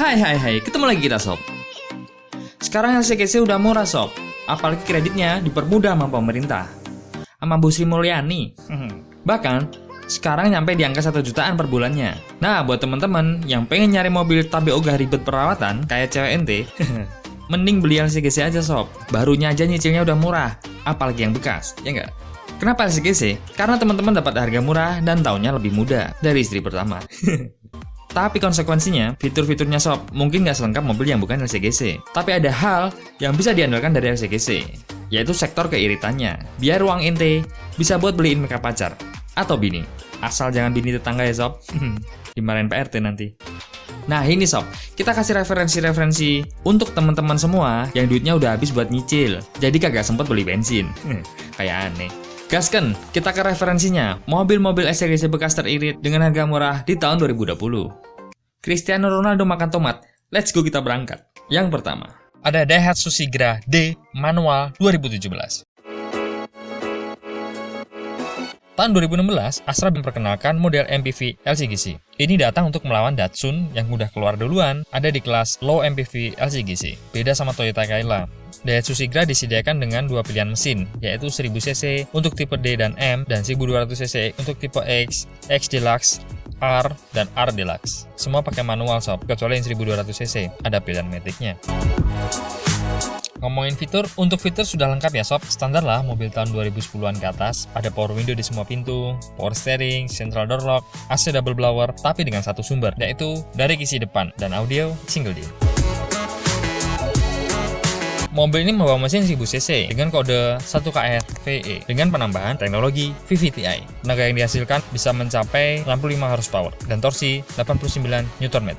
Hai, ketemu lagi kita sob. Sekarang LCGC udah murah sob, apalagi kreditnya dipermudah sama pemerintah, sama Bu Sri Mulyani. Bahkan sekarang nyampe di angka 1 jutaan per bulannya. Nah, buat teman-teman yang pengen nyari mobil tapi ogah ribet perawatan kayak cewek ente, mending beli LCGC aja sob. Barunya aja nyicilnya udah murah, apalagi yang bekas, ya nggak? Kenapa LCGC? Karena teman-teman dapat harga murah dan tahunnya lebih muda dari istri pertama. Tapi konsekuensinya, fitur-fiturnya sob mungkin nggak selengkap mobil yang bukan LCGC. Tapi ada hal yang bisa diandalkan dari LCGC, yaitu sektor keiritannya. Biar uang ente bisa buat beliin makeup pacar atau bini. Asal jangan bini tetangga ya sob. Dimarahin PRT nanti. Nah ini sob, kita kasih referensi-referensi untuk teman-teman semua yang duitnya udah habis buat nyicil, jadi kagak sempet beli bensin. Kayak aneh. Gasken, kita ke referensinya. Mobil-mobil LCGC bekas teririt dengan harga murah di tahun 2020. Cristiano Ronaldo makan tomat. Let's go, kita berangkat. Yang pertama, ada Daihatsu Sigra D manual 2017. Tahun 2016, Astra memperkenalkan model MPV LCGC. Ini datang untuk melawan Datsun yang udah keluar duluan, ada di kelas low MPV LCGC. Beda sama Toyota Cayla. Daihatsu Sigra disediakan dengan dua pilihan mesin, yaitu 1000cc untuk tipe D dan M, dan 1200cc untuk tipe X, X Deluxe, R, dan R Deluxe. Semua pakai manual sob, kecuali yang 1200cc, ada pilihan matic-nya. Ngomongin fitur, untuk fitur sudah lengkap ya sob, standar lah mobil tahun 2010-an ke atas. Ada power window di semua pintu, power steering, central door lock, AC double blower, tapi dengan satu sumber, yaitu dari kisi depan, dan audio single din. Mobil ini membawa mesin 1000cc dengan kode 1KFVE dengan penambahan teknologi VVTi. Tenaga yang dihasilkan bisa mencapai 65 horsepower dan torsi 89 Nm.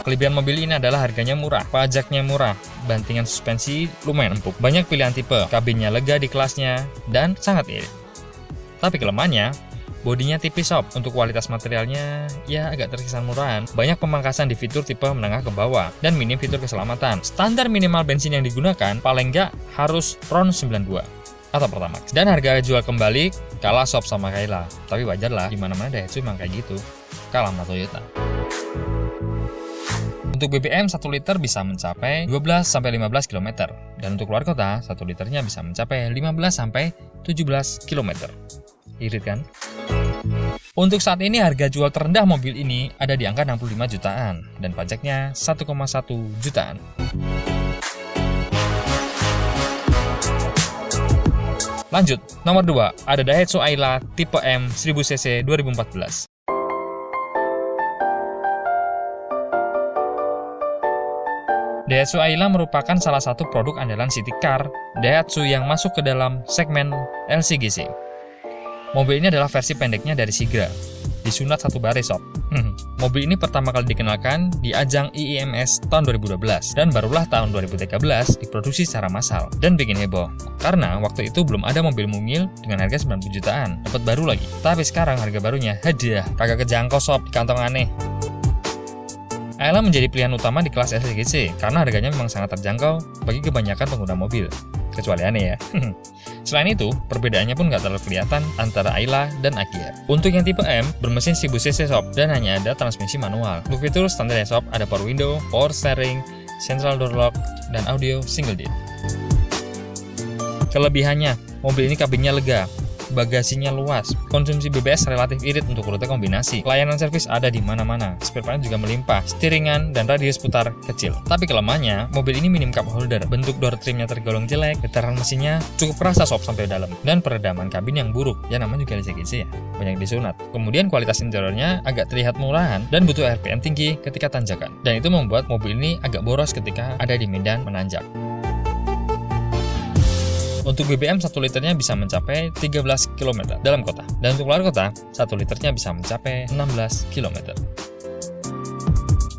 Kelebihan mobil ini adalah harganya murah, pajaknya murah, bantingan suspensi lumayan empuk, banyak pilihan tipe, kabinnya lega di kelasnya, dan sangat irit. Tapi kelemahannya, bodinya tipis sob, untuk kualitas materialnya ya agak terkesan murahan. Banyak pemangkasan di fitur tipe menengah ke bawah, dan minim fitur keselamatan. Standar minimal bensin yang digunakan paling nggak harus RON 92 atau Pertamax. Dan harga jual kembali kalah sob sama Cayla. Tapi wajar lah, dimana-mana Daihatsu emang kayak gitu, kalah sama Toyota. Untuk BBM 1 liter bisa mencapai 12-15 km, dan untuk keluar kota 1 liternya bisa mencapai 15-17 km. Irit kan? Untuk saat ini harga jual terendah mobil ini ada di angka 65 jutaan dan pajaknya 1,1 jutaan. Lanjut, nomor 2 ada Daihatsu Ayla tipe M 1000cc 2014. Daihatsu Ayla merupakan salah satu produk andalan city car Daihatsu yang masuk ke dalam segmen LCGC. Mobil ini adalah versi pendeknya dari Sigra, disunat satu baris sob. Mobil ini pertama kali dikenalkan di ajang IIMS tahun 2012 dan barulah tahun 2013 diproduksi secara massal dan bikin heboh. Karena waktu itu belum ada mobil mungil dengan harga 90 jutaan, dapat baru lagi. Tapi sekarang harga barunya hadiah, kagak kejangkau sob, di kantong aneh. Ayla menjadi pilihan utama di kelas LCGC karena harganya memang sangat terjangkau bagi kebanyakan pengguna mobil, kecuali aneh ya. Selain itu, perbedaannya pun nggak terlalu kelihatan antara Ayla dan Agia. Untuk yang tipe M, bermesin 1000cc sob dan hanya ada transmisi manual. Untuk fitur standar ya sob, ada power window, power steering, central door lock, dan audio single din. Kelebihannya, mobil ini kabinnya lega, bagasinya luas, konsumsi BBS relatif irit untuk rute kombinasi, layanan servis ada di mana-mana, spare part juga melimpah, stiringan dan radius putar kecil. Tapi kelemahannya, mobil ini minim cup holder, bentuk door trimnya tergolong jelek, getaran mesinnya cukup kerasa sob sampai dalam, dan peredaman kabin yang buruk. Ya namanya juga LCGC ya, banyak disunat. Kemudian kualitas interiornya agak terlihat murahan dan butuh RPM tinggi ketika tanjakan, dan itu membuat mobil ini agak boros ketika ada di medan menanjak. Untuk BBM 1 liternya bisa mencapai 13 km dalam kota. Dan untuk luar kota, 1 liternya bisa mencapai 16 km.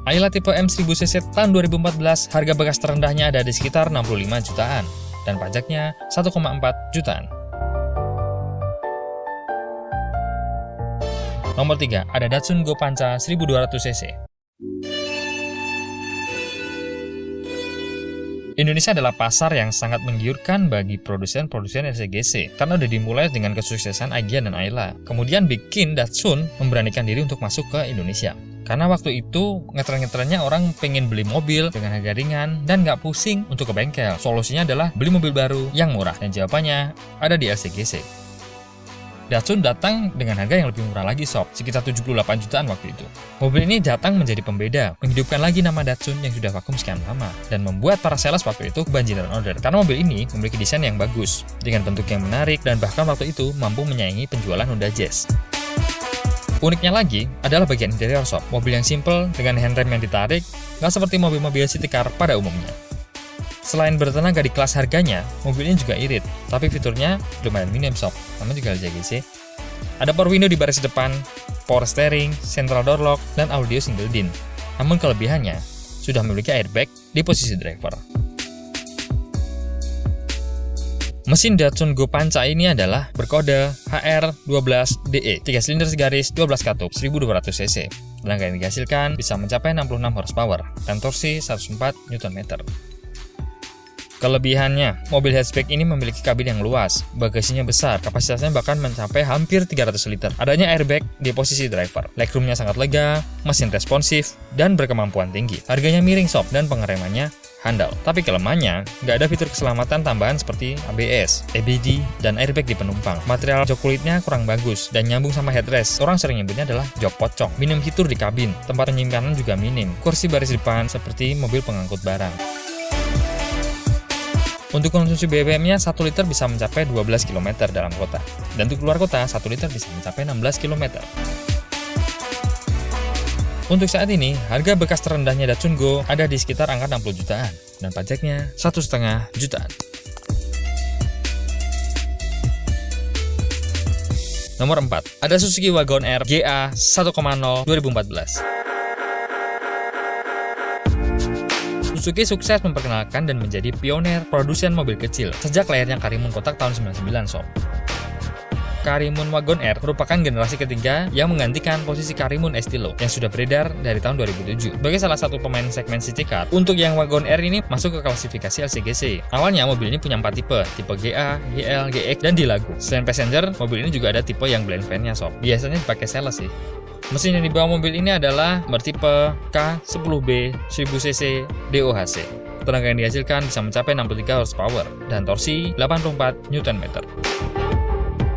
Ayla tipe M 1000cc tahun 2014, harga bekas terendahnya ada di sekitar 65 jutaan. Dan pajaknya 1,4 jutaan. Nomor 3, ada Datsun Go Pancha 1200cc. Indonesia adalah pasar yang sangat menggiurkan bagi produsen-produsen LCGC karena udah dimulai dengan kesuksesan Agia dan Ayla. Kemudian bikin Datsun memberanikan diri untuk masuk ke Indonesia. Karena waktu itu ngetren-ngetrennya orang pengen beli mobil dengan harga ringan dan nggak pusing untuk ke bengkel. Solusinya adalah beli mobil baru yang murah. Dan jawabannya ada di LCGC. Datsun datang dengan harga yang lebih murah lagi sob, sekitar 78 jutaan waktu itu. Mobil ini datang menjadi pembeda, menghidupkan lagi nama Datsun yang sudah vakum sekian lama, dan membuat para sales waktu itu kebanjiran order. Karena mobil ini memiliki desain yang bagus, dengan bentuk yang menarik, dan bahkan waktu itu mampu menyaingi penjualan Honda Jazz. Uniknya lagi adalah bagian interior sob, mobil yang simple dengan handrem yang ditarik, nggak seperti mobil-mobil city car pada umumnya. Selain bertenaga di kelas harganya, mobil ini juga irit, tapi fiturnya lumayan minim sob, namun juga LCGC. Ada power window di baris depan, power steering, central door lock, dan audio single din. Namun kelebihannya, sudah memiliki airbag di posisi driver. Mesin Datsun Go Panca ini adalah berkode HR12DE, 3 silinder segaris 12 katup 1200 cc. Tenaga yang dihasilkan bisa mencapai 66 horsepower dan torsi 104 Nm. Kelebihannya, mobil hatchback ini memiliki kabin yang luas, bagasinya besar, kapasitasnya bahkan mencapai hampir 300 liter. Adanya airbag di posisi driver, legroomnya sangat lega, mesin responsif, dan berkemampuan tinggi. Harganya miring sob dan pengeremannya handal. Tapi kelemahannya, nggak ada fitur keselamatan tambahan seperti ABS, EBD, dan airbag di penumpang. Material jok kulitnya kurang bagus dan nyambung sama headrest. Orang sering nyebutnya adalah jok pocong. Minim fitur di kabin, tempat penyimpanan juga minim. Kursi baris depan seperti mobil pengangkut barang. Untuk konsumsi BBM-nya 1 liter bisa mencapai 12 km dalam kota. Dan untuk keluar kota, 1 liter bisa mencapai 16 km. Untuk saat ini, harga bekas terendahnya Datsun Go ada di sekitar angka 60 jutaan dan pajaknya 1,5 jutaan. Nomor 4, ada Suzuki Wagon R GA 1.0 2014. Suzuki sukses memperkenalkan dan menjadi pioner produsen mobil kecil sejak lahirnya Karimun kotak tahun 99 sob. Karimun Wagon R merupakan generasi ketiga yang menggantikan posisi Karimun Estilo yang sudah beredar dari tahun 2007. Sebagai salah satu pemain segmen city car, untuk yang Wagon R ini masuk ke klasifikasi LCGC. Awalnya mobil ini punya 4 tipe GA, GL, GX, dan Dilago. Selain passenger, mobil ini juga ada tipe yang blend fan-nya sob. Biasanya dipakai sales sih. Mesin yang dibawa mobil ini adalah bertipe K10B 1000cc DOHC. Tenaga yang dihasilkan bisa mencapai 63 horsepower dan torsi 84 Nm.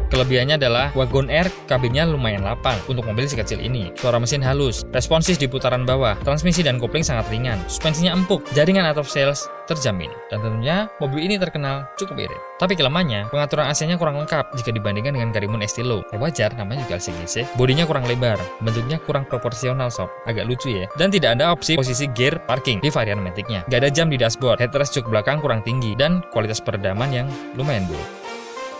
Kelebihannya adalah Wagon R kabinnya lumayan lapang untuk mobil sekecil ini. Suara mesin halus, responsif di putaran bawah, transmisi dan kopling sangat ringan, suspensinya empuk, jaringan out of sales terjamin. Dan tentunya mobil ini terkenal cukup irit. Tapi kelemahannya, pengaturan AC-nya kurang lengkap jika dibandingkan dengan Karimun Estilo. Wajar, namanya juga LCGC. Bodinya kurang lebar, bentuknya kurang proporsional sob, agak lucu ya. Dan tidak ada opsi posisi gear parking di varian Matic-nya. Gak ada jam di dashboard, headrest jok belakang kurang tinggi, dan kualitas peredaman yang lumayan buruk.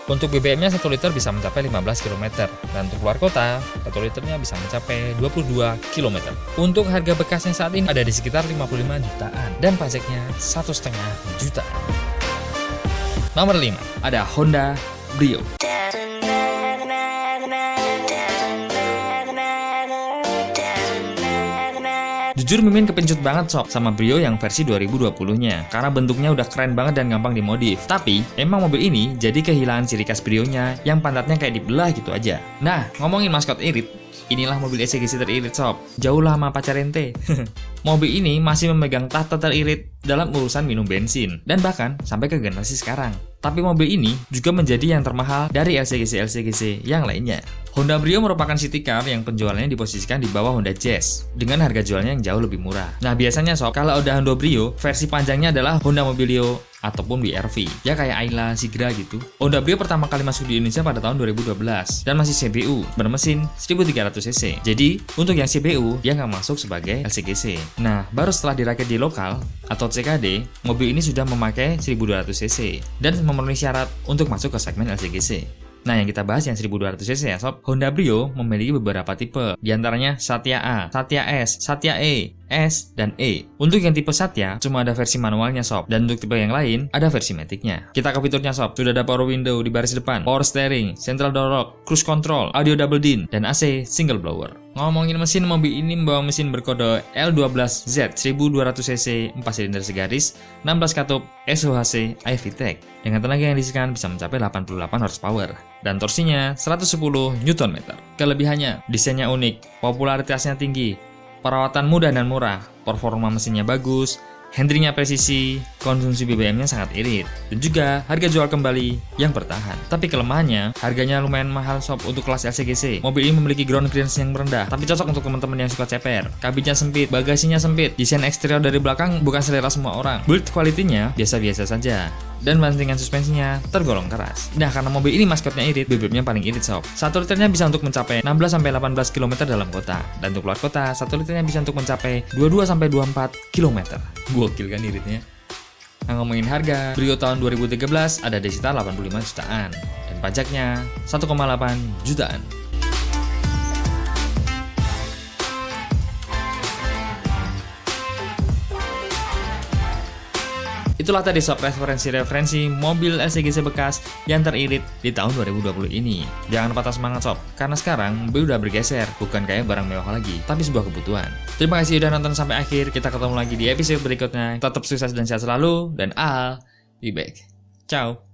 Untuk BBM-nya 1 liter bisa mencapai 15 km, dan untuk keluar kota, 1 liternya bisa mencapai 22 km. Untuk harga bekasnya saat ini ada di sekitar 55 jutaan, dan pajaknya 1,5 juta. Nomor 5, ada Honda Brio. Jujur Mimin kepincut banget sob sama Brio yang versi 2020-nya karena bentuknya udah keren banget dan gampang dimodif. Tapi emang mobil ini jadi kehilangan ciri khas Brio-nya yang pantatnya kayak dibelah gitu aja. Nah, ngomongin maskot irit, inilah mobil LCGC teririt sob. Jauh lah sama pacar ente. Mobil ini masih memegang tahta teririt dalam urusan minum bensin dan bahkan sampai ke generasi sekarang. Tapi mobil ini juga menjadi yang termahal dari LCGC yang lainnya. Honda Brio merupakan city car yang penjualannya diposisikan di bawah Honda Jazz dengan harga jualnya yang jauh lebih murah. Nah biasanya sob, kalau udah Honda Brio, versi panjangnya adalah Honda Mobilio ataupun WRV. Ya kayak Ayla, Sigra gitu. Honda Brio pertama kali masuk di Indonesia pada tahun 2012 dan masih CBU bermesin 1300 cc. Jadi untuk yang CBU dia nggak masuk sebagai LCGC. Nah baru setelah dirakit di lokal atau CKD, mobil ini sudah memakai 1200 cc dan memenuhi syarat untuk masuk ke segmen LCGC. Nah, yang kita bahas yang 1200 cc ya sob. Honda Brio memiliki beberapa tipe, diantaranya Satya A, Satya S, Satya E, S, dan E. Untuk yang tipe Satya, cuma ada versi manualnya sob, dan untuk tipe yang lain, ada versi Matic-nya. Kita ke fiturnya sob, sudah ada power window di baris depan, power steering, central door lock, cruise control, audio double din, dan AC single blower. Ngomongin mesin, mobil ini membawa mesin berkode L12Z 1200cc 4 silinder segaris, 16 katup, SOHC iVTEC. Dengan tenaga yang diisikan bisa mencapai 88 horsepower dan torsinya 110 Nm. Kelebihannya, desainnya unik, popularitasnya tinggi, Perawatan mudah dan murah, performa mesinnya bagus, handlingnya presisi, konsumsi BBM-nya sangat irit, dan juga harga jual kembali yang bertahan. Tapi kelemahannya, harganya lumayan mahal sob untuk kelas LCGC. Mobil ini memiliki ground clearance yang rendah, tapi cocok untuk teman-teman yang suka ceper. Kabinnya sempit, bagasinya sempit, desain eksterior dari belakang bukan selera semua orang. Build quality-nya biasa-biasa saja, dan bantingan suspensinya tergolong keras. Nah, karena mobil ini maskotnya irit, BBM-nya paling irit sob. 1 liternya bisa untuk mencapai 16-18 km dalam kota, dan untuk luar kota 1 liternya bisa untuk mencapai 22-24 km. Gokil kan iritnya. Nah, ngomongin harga, Brio tahun 2013 ada di sekitar 85 jutaan, dan pajaknya 1,8 jutaan. Itulah tadi sob referensi mobil LCGC bekas yang teririt di tahun 2020 ini. Jangan patah semangat sob, karena sekarang mobil udah bergeser, bukan kayak barang mewah lagi, tapi sebuah kebutuhan. Terima kasih udah nonton sampai akhir, kita ketemu lagi di episode berikutnya. Tetap sukses dan sehat selalu, dan I'll be back. Ciao.